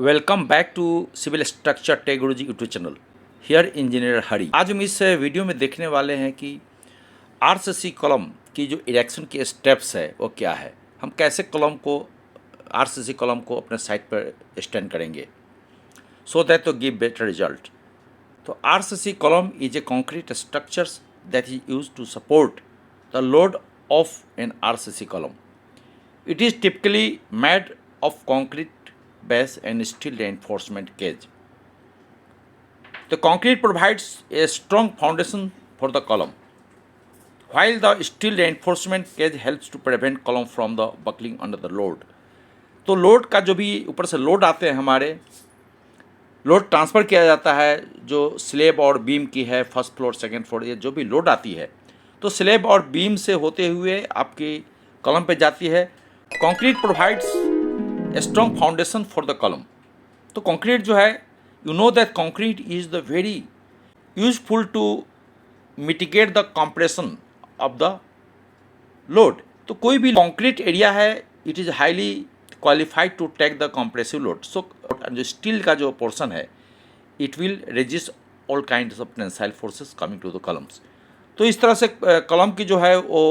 Welcome back to civil structure tech Guruji YouTube channel. Here engineer Hari. आज हम इस video में देखने वाले हैं कि आरसीसी कॉलम की जो इरेक्शन के स्टेप्स है वो क्या है, हम कैसे कॉलम को आरसीसी कॉलम को अपने साइट पर स्टैंड करेंगे so that to give better result. तो RCC column is a concrete structures that is use to support the load of an RCC column. It is typically made of concrete base and steel reinforcement cage. The concrete provides a strong foundation for the column, while the steel reinforcement cage helps to prevent column from the buckling under the load. तो load का जो भी ऊपर से load आते हैं हमारे, load transfer किया जाता है जो स्लेब और बीम की है, फर्स्ट फ्लोर सेकंड फ्लोर, ये जो भी लोड आती है तो स्लेब और बीम से होते हुए आपकी कॉलम पे जाती है। Concrete provides a strong foundation for the column. तो कंक्रीट जो है, you know that concrete is the very useful to mitigate the compression of the load. तो कोई भी कंक्रीट एरिया है, it is highly qualified to take the compressive load. So जो steel का जो पोर्शन है, it will resist all kinds of tensile forces coming to the columns. तो इस तरह से कॉलम की जो है वो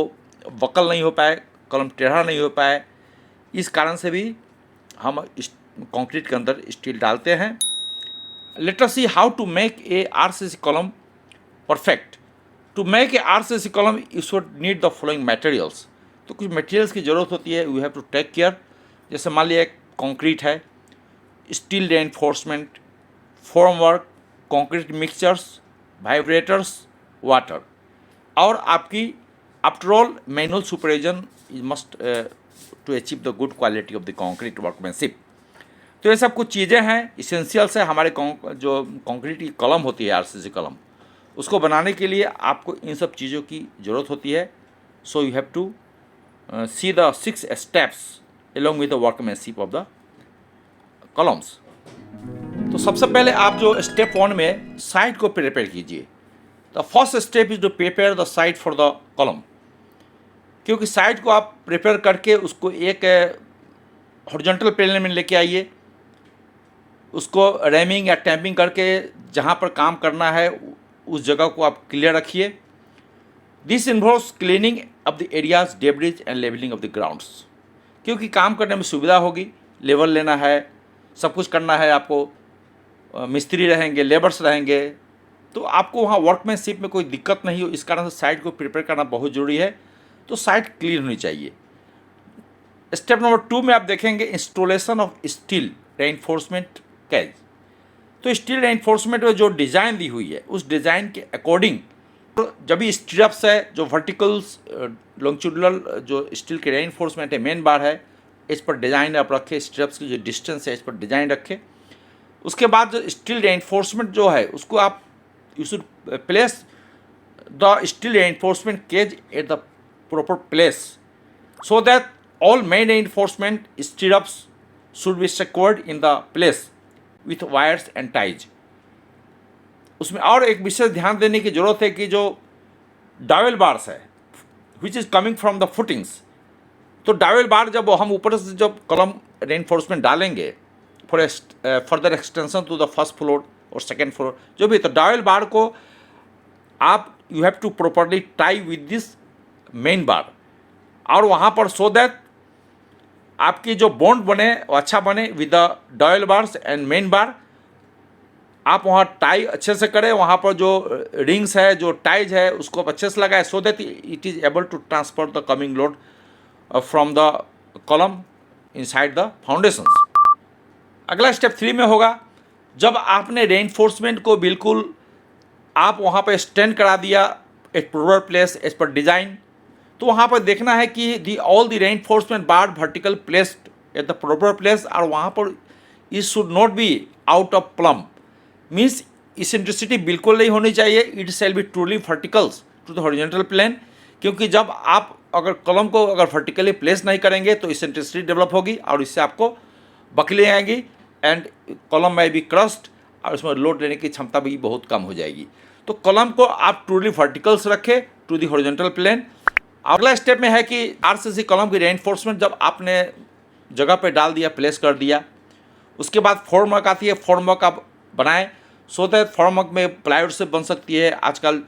वक्ल नहीं हो पाए, कॉलम टेढ़ा नहीं हो पाए, इस कारण से भी हम कंक्रीट के अंदर स्टील डालते हैं। Let us see how to make a RCC column perfect. To make a RCC column you should need the following materials. तो कुछ मटेरियल्स की ज़रूरत होती है, you have to take care. जैसे मान लिया कंक्रीट है, steel reinforcement, formwork, concrete mixtures, vibrators, water, और आपकी after all manual supervision is must to achieve the good quality of the concrete workmanship. तो ये सब कुछ चीज़ें हैं, इसेंशियल्स है हमारे जो कंक्रीट की कॉलम होती है, आरसीसी कॉलम, उसको बनाने के लिए आपको इन सब चीज़ों की ज़रूरत होती है। So you have to see the 6 steps along with the workmanship of the columns। तो सबसे पहले आप जो स्टेप 1 में साइड को प्रिपेयर कीजिए। The first step is to prepare the side for the column, क्योंकि साइड को आप प्रिपेयर करके उसको एक हॉरिजॉन्टल प्लेन में लेके आइए, उसको रैमिंग या टैम्पिंग करके जहाँ पर काम करना है उस जगह को आप क्लियर रखिए। This involves cleaning of the areas, debris and levelling of the grounds, क्योंकि काम करने में सुविधा होगी। लेवल लेना है, सब कुछ करना है आपको, मिस्त्री रहेंगे, लेबर्स रहेंगे, तो आपको वहाँ वर्कमैनशिप में कोई दिक्कत नहीं हो, इस कारण से साइट को प्रिपेयर करना बहुत ज़रूरी है। तो साइट क्लीन होनी चाहिए। स्टेप नंबर 2 में आप देखेंगे इंस्टॉलेशन ऑफ स्टील रेनफोर्समेंट कैज। तो स्टील रेनफोर्समेंट में जो डिज़ाइन दी हुई है उस डिज़ाइन के अकॉर्डिंग, तो जब भी स्ट्रिप्स है, जो वर्टिकल्स लॉन्गिट्यूडनल जो स्टील के रेनफोर्समेंट है, मेन बार है, इस पर डिज़ाइन आप रखें। स्ट्रिप्स की जो डिस्टेंस है इस पर डिज़ाइन रखें। उसके बाद जो स्टील रेनफोर्समेंट जो है उसको आप you should place the steel reinforcement cage at the proper place so that all main reinforcement stirrups should be secured in the place with wires and ties। उसमें और एक विशेष ध्यान देने की ज़रूरत है कि जो डावेल बार्स है which is coming from the footings, तो डावेल बार जब हम ऊपर से जब कॉलम रेनफोर्समेंट डालेंगे for further extension to the first floor और सेकेंड फ्लोर जो भी, तो डावेल बार को आप you have to properly tie with this main bar, और वहाँ पर सो दैट आपकी जो बॉन्ड बने वो अच्छा बने with the dowel bars and main bar. आप वहाँ टाई अच्छे से करें, वहाँ पर जो रिंग्स है, जो टाइज है, उसको अच्छे से लगाए so that it is able to transfer the coming load from the column inside the foundations. अगला स्टेप 3 में होगा, जब आपने रेनफोर्समेंट को बिल्कुल आप वहाँ पर स्टैंड करा दिया at proper place as per design, तो वहाँ पर देखना है कि all the reinforcement bar vertical placed at the proper place, और वहाँ पर it should not be out of plumb, means eccentricity बिल्कुल नहीं होनी चाहिए। It shall be truly verticals to the horizontal plane, क्योंकि जब आप अगर कॉलम को अगर वर्टिकली प्लेस नहीं करेंगे तो इसेंट्रिसिटी डेवलप होगी और इससे आपको बकली आएंगी एंड कॉलम में भी क्रस्ट, और उसमें लोड लेने की क्षमता भी बहुत कम हो जाएगी। तो कॉलम को आप ट्रूली वर्टिकल्स रखें टू दी हॉरिजॉन्टल प्लेन। अगला स्टेप में है कि आरसीसी कॉलम की रेनफोर्समेंट जब आपने जगह पे डाल दिया, प्लेस कर दिया, उसके बाद फॉर्मवर्क आती है, फॉर्मवर्क आप बनाएं सो दैट फॉर्मवर्क में प्लाईवुड से बन सकती है। आजकल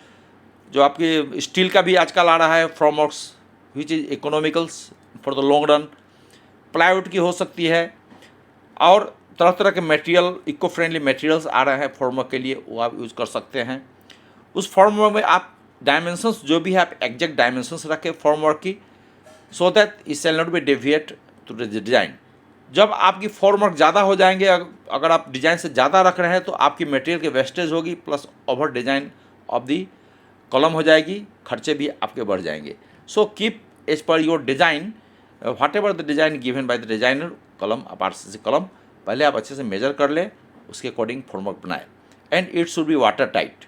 जो आपकी स्टील का भी आजकल आ रहा है formworks which is economicals for the long run, plywood की हो सकती है, और तरह तरह के मटेरियल, इको फ्रेंडली मटेरियल्स आ रहे हैं फॉर्मवर्क के लिए, वो आप यूज़ कर सकते हैं। उस फॉर्मवर्क में आप डायमेंशंस जो भी है आप एग्जैक्ट डायमेंशंस रखें फॉर्मवर्क की, so that it shall not be deviate to the design. जब आपकी फॉर्मवर्क ज़्यादा हो जाएंगे, अगर आप डिज़ाइन से ज़्यादा रख रहे हैं तो आपकी मटेरियल की वेस्टेज होगी, plus over design of the column हो जाएगी, खर्चे भी आपके बढ़ जाएंगे। So keep as per your design whatever the design given by the designer column, आप आरसीसी कॉलम पहले आप अच्छे से मेजर कर लें, उसके अकॉर्डिंग फॉर्मवर्क बनाएं, and it should be water tight.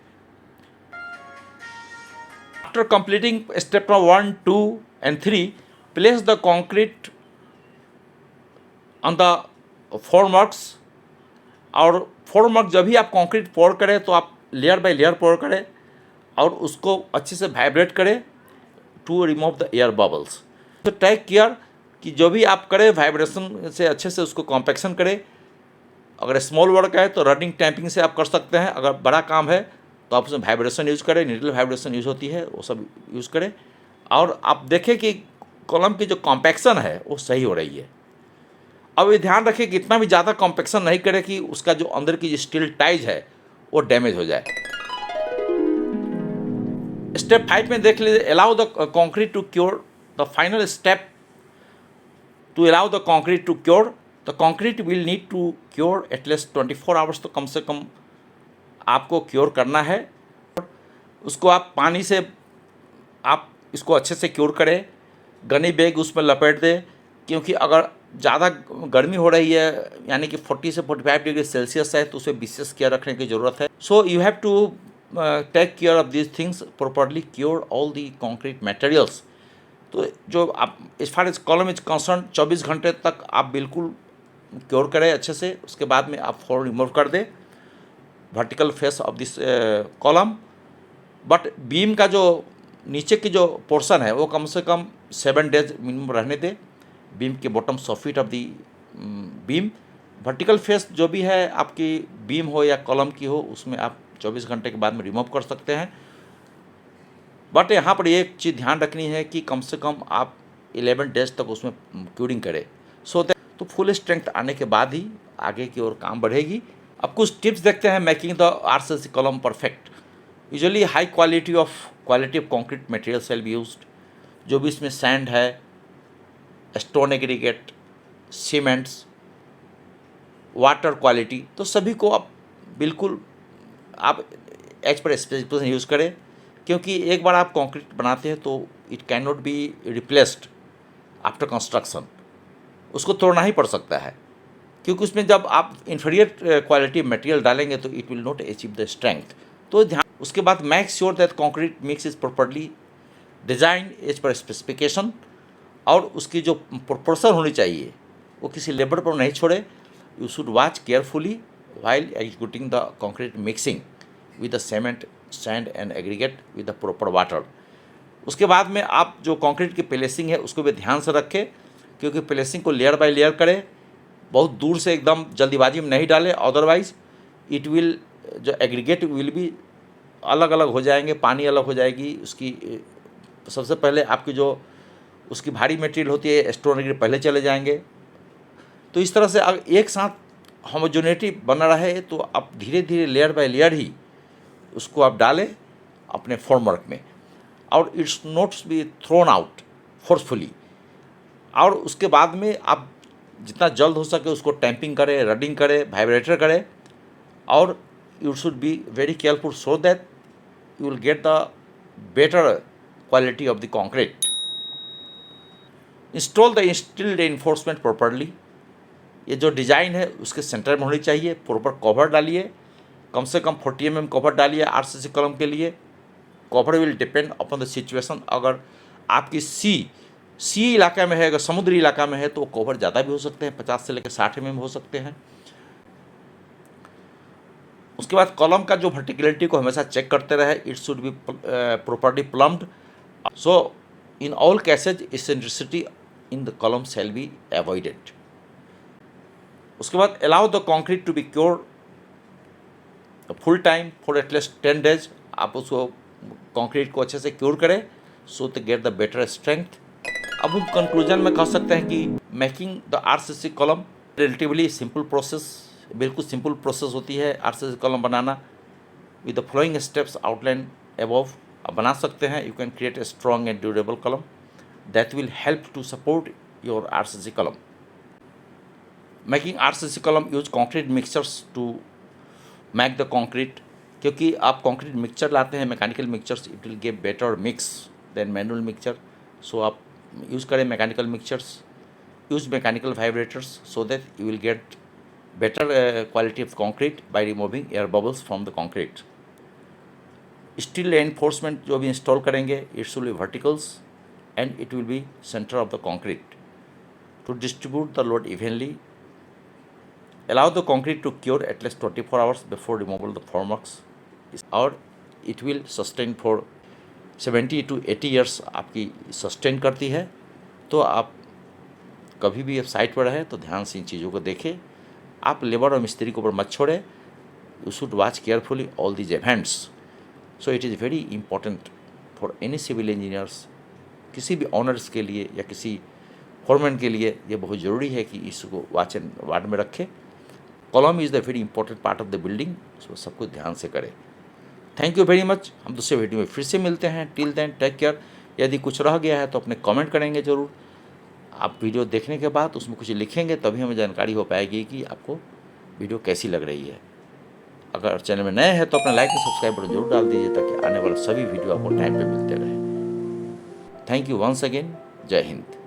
After completing step number 1, 2 and 3, place the concrete on the formworks। और फॉर्मवर्क जब भी आप कंक्रीट पोर करें तो आप लेयर बाय लेयर पोर करें और उसको अच्छे से वाइब्रेट करें to remove the air bubbles. तो टेक केयर कि जो भी आप करें वाइब्रेशन से अच्छे से उसको कॉम्पैक्शन करें। अगर स्मॉल वर्क है तो रनिंग टैंपिंग से आप कर सकते हैं, अगर बड़ा काम है तो आप उसमें वाइब्रेशन यूज़ करें, नीडल वाइब्रेशन यूज़ होती है, वो सब यूज़ करें, और आप देखें कि कॉलम की जो कॉम्पैक्शन है वो सही हो रही है। अब ये ध्यान रखें कि इतना भी ज़्यादा कॉम्पैक्शन नहीं करे कि उसका जो अंदर की जो स्टील टाइज है वो डैमेज हो जाए। स्टेप 5 में देख लीजिए, allow the concrete to cure. The final step to allow the concrete to cure, the concrete will need to cure at least 24 hours, तो कम से कम आपको क्योर करना है। उसको आप पानी से आप इसको अच्छे से क्योर करें, गनी बैग उसमें लपेट दें, क्योंकि अगर ज़्यादा गर्मी हो रही है यानी कि 40 से 45 डिग्री सेल्सियस है तो उसे विशेष केयर रखने की ज़रूरत है। So you have to take care of these things, properly cure all the concrete materials. तो जो आप as far as column is concern 24 घंटे तक आप बिल्कुल क्योर करें अच्छे से, उसके बाद में आप फॉर रिमूव कर दें vertical face of this column. But beam का जो नीचे की जो पोर्शन है वो कम से कम 7 डेज मिनिमम रहने दें, बीम के bottom 100 feet of the beam. Vertical face जो भी है आपकी बीम हो या कॉलम की हो उसमें आप 24 घंटे के बाद में रिमूव कर सकते हैं। बट यहाँ पर एक चीज़ ध्यान रखनी है कि कम से कम आप 11 डेज तक उसमें क्यूरिंग करें, सो दैट तो फुल स्ट्रेंथ आने के बाद ही आगे की ओर काम बढ़ेगी। अब कुछ टिप्स देखते हैं making the RCC column perfect. Usually high quality of concrete material shall be used. जो भी इसमें सैंड है, stone aggregate, cements, water quality, तो सभी को आप बिल्कुल आप एज पर स्पेसिफिकेशन यूज़ करें, क्योंकि एक बार आप कंक्रीट बनाते हैं तो it can not be replaced after construction, उसको तोड़ना ही पड़ सकता है, क्योंकि उसमें जब आप इन्फीरियर क्वालिटी मटेरियल डालेंगे तो it will not achieve the strength. तो ध्यान, उसके बाद make sure that concrete mix is properly design as per specification, और उसकी जो प्रोपोर्शन होनी चाहिए वो किसी लेबर पर नहीं छोड़े। You should watch carefully while executing the concrete mixing with the cement, sand and aggregate with the proper water। उसके बाद में आप जो कंक्रीट की प्लेसिंग है उसको भी ध्यान से रखें, क्योंकि प्लेसिंग को लेयर बाय लेयर करें, बहुत दूर से एकदम जल्दीबाजी में नहीं डालें, अदरवाइज इट विल जो एग्रीगेट विल भी अलग अलग हो जाएंगे, पानी अलग हो जाएगी उसकी। सबसे पहले आपकी जो उसकी भारी मटेरियल होती है स्टोन एग्रीगेट पहले चले जाएंगे। तो इस तरह से अगर एक साथ होमोजेनिटी बना रहे तो आप धीरे धीरे लेयर बाय लेयर ही उसको आप डालें अपने फॉर्मवर्क में, और it's note be thrown out forcefully. और उसके बाद में आप जितना जल्द हो सके उसको टैंपिंग करें, रडिंग करें, वाइब्रेटर करें, और you should be very careful so that you will gate the better quality of the concrete. Install the steel reinforcement properly. ये जो डिज़ाइन है उसके सेंटर में होनी चाहिए। प्रॉपर कवर डालिए, कम से कम 40 mm कवर डालिए आरसीसी कॉलम के लिए। Cover will depend upon the situation. अगर आपकी सी इलाका में है, अगर समुद्री इलाका में है तो कवर ज़्यादा भी हो सकते हैं, 50 से लेकर 60 mm हो सकते हैं। उसके बाद कॉलम का जो वर्टिकलिटी को हमेशा चेक करते रहे, it should be properly plumbed. So in all cases eccentricity in the column shall be avoided. उसके बाद allow the concrete to be cure full time for at least 10 days. आप उसको कंक्रीट को अच्छे से क्योर करें so to get the better strength. अब हम कंक्लूजन में कह सकते हैं कि making the RCC column relatively simple process, बिल्कुल सिंपल प्रोसेस होती है RCC column banana. With the following steps outline above आप बना सकते हैं। You can create a strong and durable column that will help to support your RCC column. Making RCC column use concrete mixtures to make the concrete, क्योंकि आप concrete mixture लाते हैं mechanical mixtures, it will give better mix than manual mixture. So आप use करें mechanical mixtures, use mechanical vibrators so that you will get better quality of concrete by removing air bubbles from the concrete. Steel reinforcement जो भी install करेंगे it's will be verticals and it will be centre of the concrete to distribute the load evenly. Allow the concrete to cure at least 24 hours before removal of the formworks, और it will sustain for 70 to 80 years आपकी sustain करती है। तो आप कभी भी आप site पर रहें तो ध्यान से इन चीज़ों को देखें। आप लेबर और मिस्त्री के ऊपर मत छोड़ें। You should watch carefully all these events. So it is very important for any civil engineers, किसी भी ऑनर्स के लिए या किसी फॉरमैन के लिए ये बहुत ज़रूरी है कि इसको वॉच एंड वार्ड में रखें। Column is the very important part of the building, so सब कुछ ध्यान से करें। Thank you very much. हम दूसरे वीडियो में फिर से मिलते हैं। Till then take care. यदि कुछ रह गया है तो अपने कमेंट करेंगे ज़रूर। आप वीडियो देखने के बाद उसमें कुछ लिखेंगे तभी हमें जानकारी हो पाएगी कि आपको वीडियो कैसी लग रही है। अगर चैनल में नए हैं तो अपना लाइक और सब्सक्राइब बटन जरूर डाल दीजिए ताकि आने वाले सभी वीडियो आपको टाइम पे मिलते रहे। Thank you once again. जय हिंद।